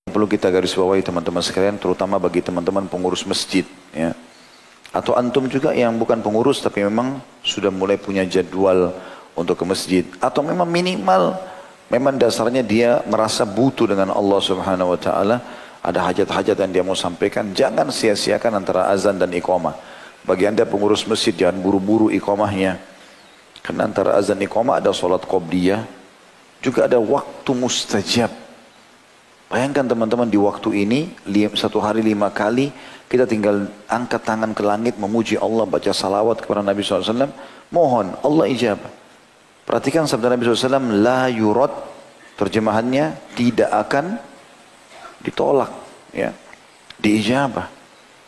perlu kita garis bawahi teman-teman sekalian, terutama bagi teman-teman pengurus masjid, ya. Atau antum juga yang bukan pengurus tapi memang sudah mulai punya jadwal untuk ke masjid, atau memang minimal memang dasarnya dia merasa butuh dengan Allah Subhanahu wa taala, ada hajat-hajat yang dia mau sampaikan, jangan sia-siakan antara azan dan iqamah. Bagi Anda pengurus masjid, jangan buru-buru iqamahnya. Karena antara azan iqamah ada salat qabliyah, juga ada waktu mustajab. Bayangkan teman-teman, di waktu ini satu hari 5 kali kita tinggal angkat tangan ke langit memuji Allah, baca salawat kepada Nabi SAW, mohon Allah ijabah. Perhatikan sabda Nabi SAW, la yurad, terjemahannya tidak akan ditolak, ya, diijabah.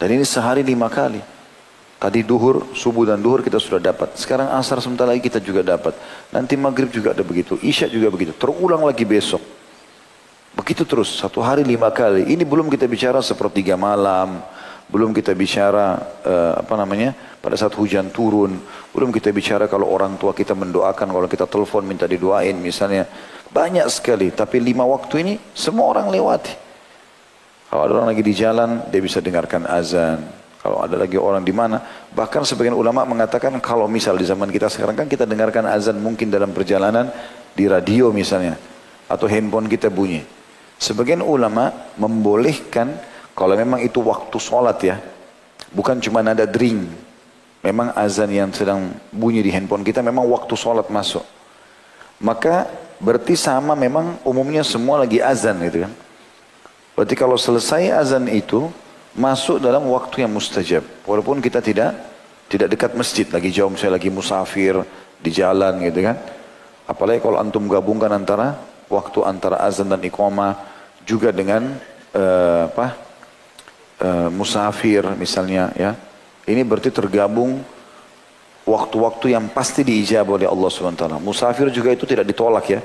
Dan ini sehari 5 kali. Tadi duhur, subuh dan duhur kita sudah dapat. Sekarang asar sebentar lagi kita juga dapat. Nanti maghrib juga ada begitu, isya juga begitu. Terulang lagi besok. Begitu terus, satu hari 5 kali. Ini belum kita bicara sepertiga malam, belum kita bicara pada saat hujan turun, belum kita bicara kalau orang tua kita mendoakan, kalau kita telepon minta didoain misalnya. Banyak sekali, tapi 5 waktu ini semua orang lewati. Kalau ada orang lagi di jalan, dia bisa dengarkan azan. Kalau ada lagi orang di mana, bahkan sebagian ulama mengatakan kalau misal di zaman kita sekarang kan kita dengarkan azan mungkin dalam perjalanan di radio misalnya, atau handphone kita bunyi. Sebagian ulama membolehkan kalau memang itu waktu sholat, ya, bukan cuma nada dring, memang azan yang sedang bunyi di handphone kita memang waktu sholat masuk, maka berarti sama, memang umumnya semua lagi azan gitu kan. Berarti kalau selesai azan itu masuk dalam waktu yang mustajab, walaupun kita tidak dekat masjid, lagi jauh, misalnya lagi musafir di jalan gitu kan. Apalagi kalau antum gabungkan antara waktu antara azan dan iqamah juga dengan musafir misalnya, ya, ini berarti tergabung waktu-waktu yang pasti diijabah oleh Allah SWT. Musafir juga itu tidak ditolak, ya.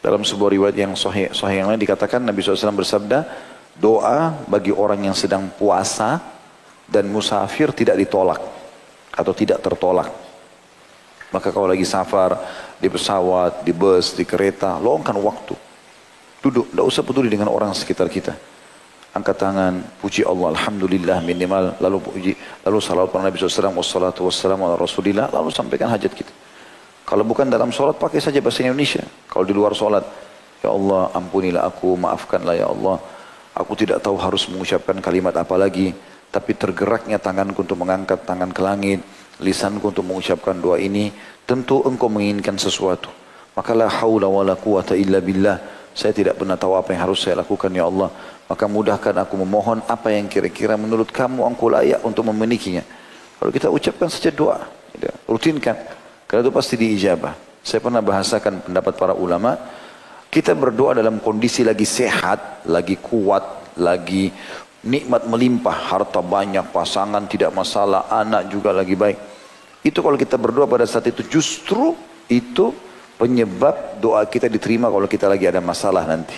Dalam sebuah riwayat yang sahih yang lain dikatakan Nabi SAW bersabda, doa bagi orang yang sedang puasa dan musafir tidak ditolak atau tidak tertolak. Maka kalau lagi safar, di pesawat, di bus, di kereta, luangkan waktu. Duduk, tidak usah peduli dengan orang sekitar kita. Angkat tangan, puji Allah, alhamdulillah minimal, lalu salawat pada Nabi SAW, wassalatu wassalamu ala rasulillah, lalu sampaikan hajat kita. Kalau bukan dalam sholat, pakai saja bahasa Indonesia. Kalau di luar sholat, ya Allah ampunilah aku, maafkanlah ya Allah. Aku tidak tahu harus mengucapkan kalimat apa lagi, tapi tergeraknya tanganku untuk mengangkat tangan ke langit, lisanku untuk mengucapkan doa ini, tentu engkau menginginkan sesuatu. Maka la haula wa la quwata illa billah. Saya tidak pernah tahu apa yang harus saya lakukan ya Allah. Maka mudahkan aku memohon apa yang kira-kira menurut kamu engkau layak untuk memilikinya. Kalau kita ucapkan saja doa, rutinkan, karena itu pasti diijabah. Saya pernah bahasakan pendapat para ulama, kita berdoa dalam kondisi lagi sehat, lagi kuat, lagi nikmat melimpah, harta banyak, pasangan tidak masalah, anak juga lagi baik. Itu kalau kita berdoa pada saat itu, justru itu penyebab doa kita diterima kalau kita lagi ada masalah nanti.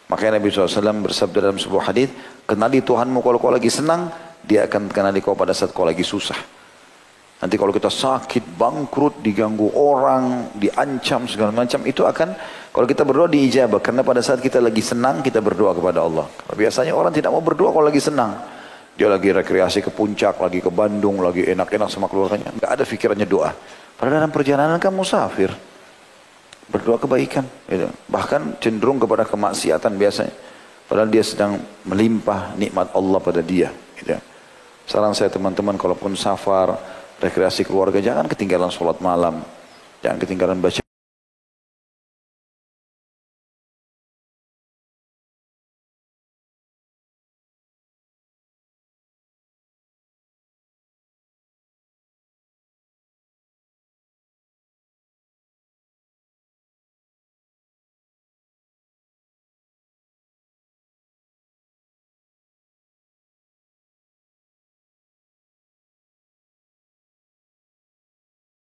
Makanya Nabi SAW bersabda dalam sebuah hadis, kenali Tuhanmu kalau kau lagi senang, dia akan kenali kau pada saat kau lagi susah. Nanti kalau kita sakit, bangkrut, diganggu orang, diancam segala macam, itu akan, kalau kita berdoa diijabah. Karena pada saat kita lagi senang, kita berdoa kepada Allah. Biasanya orang tidak mau berdoa kalau lagi senang. Dia lagi rekreasi ke puncak, lagi ke Bandung, lagi enak-enak sama keluarganya. Enggak ada pikirannya doa. Padahal dalam perjalanan kan musafir. Berdoa kebaikan. Gitu. Bahkan cenderung kepada kemaksiatan biasanya. Padahal dia sedang melimpah nikmat Allah pada dia. Gitu. Saran saya teman-teman, kalaupun safar, rekreasi keluarga, jangan ketinggalan sholat malam. Jangan ketinggalan baca